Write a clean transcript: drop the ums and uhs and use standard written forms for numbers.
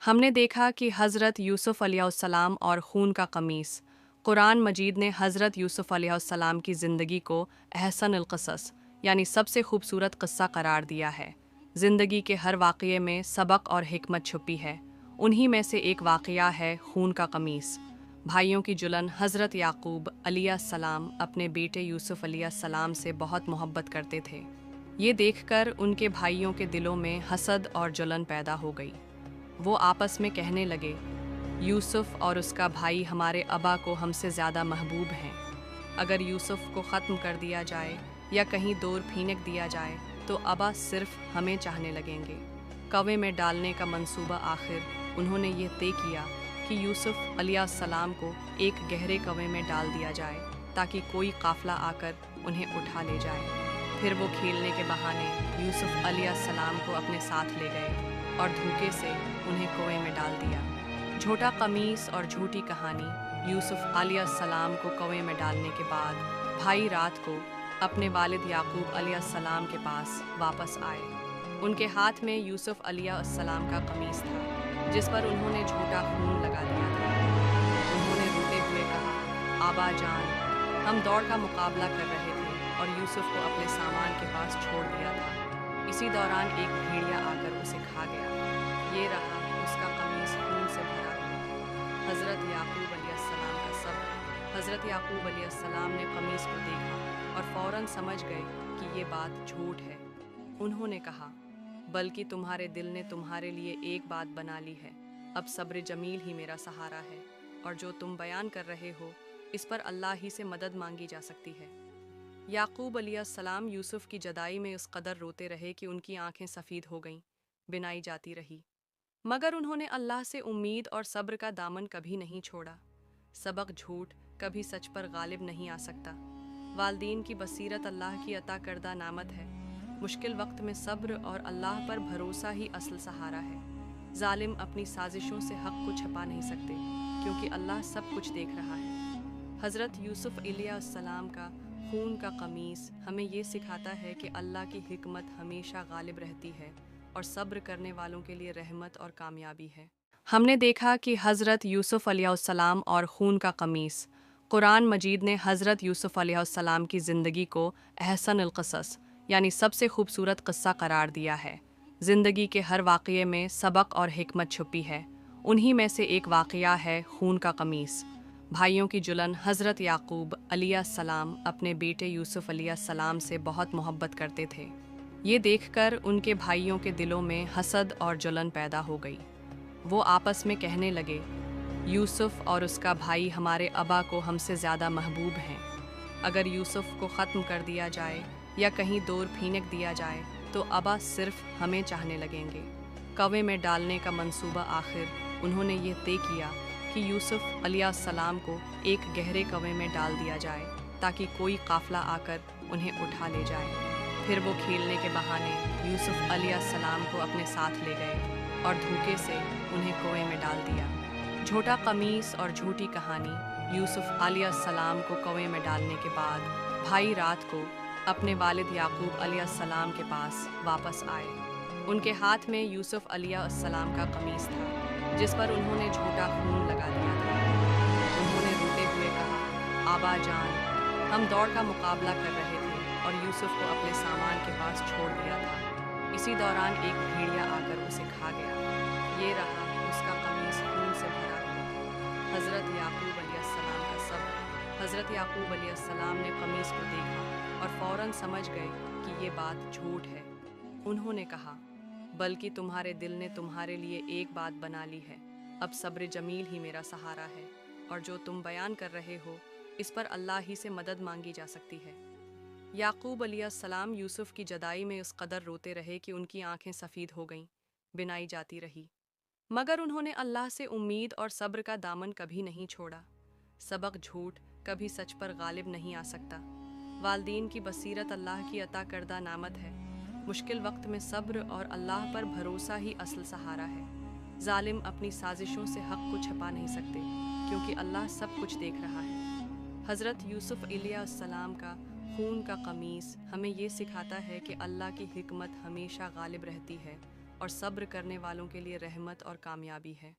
हमने देखा कि हज़रत यूसुफ़ अलैहिस्सलाम और खून का कमीस। कुरान मजीद ने हज़रत यूसुफ़ अलैहिस्सलाम की ज़िंदगी को अहसन क़सस यानी सबसे खूबसूरत क़स्सा करार दिया है। ज़िंदगी के हर वाक़ये में सबक और हिकमत छुपी है। उन्हीं में से एक वाक़या है खून का कमीस। भाइयों की जुलन। हज़रत याकूब अलैहिस्सलाम अपने बेटे यूसुफ़ अलैहिस्सलाम से बहुत मोहब्बत करते थे। ये देखकर उनके भाइयों के दिलों में हसद और जलन पैदा हो गई। वो आपस में कहने लगे, यूसुफ और उसका भाई हमारे अबा को हमसे ज़्यादा महबूब हैं। अगर यूसुफ को ख़त्म कर दिया जाए या कहीं दूर फेंक दिया जाए तो अबा सिर्फ हमें चाहने लगेंगे। कवे में डालने का मंसूबा। आखिर उन्होंने ये तय किया कि यूसुफ अलैहिस्सलाम को एक गहरे कवे में डाल दिया जाए ताकि कोई काफ़िला आकर उन्हें उठा ले जाए। फिर वो खेलने के बहाने यूसुफ अलैहिस्सलाम को अपने साथ ले गए और धोखे से उन्हें कुएं में डाल दिया। झूठा कमीस और झूठी कहानी। यूसुफ अलैहिस्सलाम को कुएं में डालने के बाद भाई रात को अपने वालिद याकूब अलैहिस्सलाम के पास वापस आए। उनके हाथ में यूसुफ अलैहिस्सलाम का कमीस था जिस पर उन्होंने झूठा खून लगा दिया था। उन्होंने रोते हुए कहा, आबा जान, हम दौड़ का मुकाबला कर रहे थे और यूसुफ को अपने सामान के पास छोड़ दिया था। इसी दौरान एक भेड़िया आकर उसे खा गया। ये रहा उसका कमीज खून से भरा हुआ। हज़रत याकूब अलैहिस्सलाम का सब्र। हज़रत याकूब अलैहिस्सलाम ने कमीज को देखा और फ़ौरन समझ गए कि ये बात झूठ है। उन्होंने कहा, बल्कि तुम्हारे दिल ने तुम्हारे लिए एक बात बना ली है। अब सब्र जमील ही मेरा सहारा है और जो तुम बयान कर रहे हो इस पर अल्लाह ही से मदद मांगी जा सकती है। याकूब अलैहिस्सलाम यूसुफ की जदाई में उस कदर रोते रहे कि उनकी आंखें सफ़ेद हो गईं, बिनाई जाती रही। मगर उन्होंने अल्लाह से उम्मीद और सब्र का दामन कभी नहीं छोड़ा। सबक झूठ कभी सच पर गालिब नहीं आ सकता। वालदीन की बसीरत अल्लाह की अता करदा नामत है। मुश्किल वक्त में सब्र और अल्लाह पर भरोसा ही असल सहारा है। जालिम अपनी साजिशों से हक को छुपा नहीं सकते क्योंकि अल्लाह सब कुछ देख रहा है। हज़रत यूसुफ अलैहिस्सलाम का खून का कमीस हमें ये सिखाता है कि अल्लाह की हिकमत हमेशा गालिब रहती है और सब्र करने वालों के लिए रहमत और कामयाबी है। हमने देखा कि हज़रत यूसुफ अलैहिस्सलाम और खून का कमीस। कुरान मजीद ने हज़रत यूसुफ अलैहिस्सलाम की ज़िंदगी को अहसन क़सस यानी सबसे खूबसूरत क़स्सा करार दिया है। ज़िंदगी के हर वाक़ये में सबक और हिकमत छुपी है। उन्हीं में से एक वाक़या है खून का कमीस। भाइयों की जुलन। हज़रत याकूब अलैहिस्सलाम अपने बेटे यूसुफ अलैहिस्सलाम से बहुत मोहब्बत करते थे। ये देखकर उनके भाइयों के दिलों में हसद और जलन पैदा हो गई। वो आपस में कहने लगे, यूसुफ और उसका भाई हमारे अबा को हमसे ज़्यादा महबूब हैं। अगर यूसुफ को ख़त्म कर दिया जाए या कहीं दूर फेंक दिया जाए तो अबा सिर्फ हमें चाहने लगेंगे। कवे में डालने का मंसूबा। आखिर उन्होंने ये तय किया कि यूसुफ अलैहिस्सलाम को एक गहरे कवे में डाल दिया जाए ताकि कोई काफ़िला आकर उन्हें उठा ले जाए। फिर वो खेलने के बहाने यूसुफ अलैहिस्सलाम को अपने साथ ले गए और धोखे से उन्हें कुएं में डाल दिया। झूठा कमीस और झूठी कहानी। यूसुफ अलैहिस्सलाम को कुएं में डालने के बाद भाई रात को अपने वालिद याकूब अलैहिस्सलाम के पास वापस आए। उनके हाथ में यूसुफ अलैहिस्सलाम का कमीस था जिस पर उन्होंने झूठा खून लगा दिया था। उन्होंने रोते हुए कहा, आबा जान, हम दौड़ का मुकाबला कर रहे थे और यूसुफ को अपने सामान के पास छोड़ दिया था। इसी दौरान एक भेड़िया आकर उसे खा गया। ये रहा उसका कमीज खून से भरा हुआ। हज़रत याकूब अलैहिस्सलाम का सब्र। हज़रत याकूब अलैहिस्सलाम ने कमीज को देखा और फ़ौरन समझ गए कि ये बात झूठ है। उन्होंने कहा, बल्कि तुम्हारे दिल ने तुम्हारे लिए एक बात बना ली है। अब सब्र जमील ही मेरा सहारा है और जो तुम बयान कर रहे हो इस पर अल्लाह ही से मदद मांगी जा सकती है। याकूब अलैहिस्सलाम यूसुफ की जदाई में उस कदर रोते रहे कि उनकी आंखें सफ़ेद हो गईं, बिनाई जाती रही। मगर उन्होंने अल्लाह से उम्मीद और सब्र का दामन कभी नहीं छोड़ा। सबक झूठ कभी सच पर गालिब नहीं आ सकता। वालदीन की बसीरत अल्लाह की अता करदा नामत है। मुश्किल वक्त में सब्र और अल्लाह पर भरोसा ही असल सहारा है। जालिम अपनी साजिशों से हक को छुपा नहीं सकते क्योंकि अल्लाह सब कुछ देख रहा है। हज़रत यूसुफ अलैहिस्सलाम का खून का कमीस हमें ये सिखाता है कि अल्लाह की हिकमत हमेशा गालिब रहती है اور صبر کرنے والوں کے لیے رحمت اور کامیابی ہے۔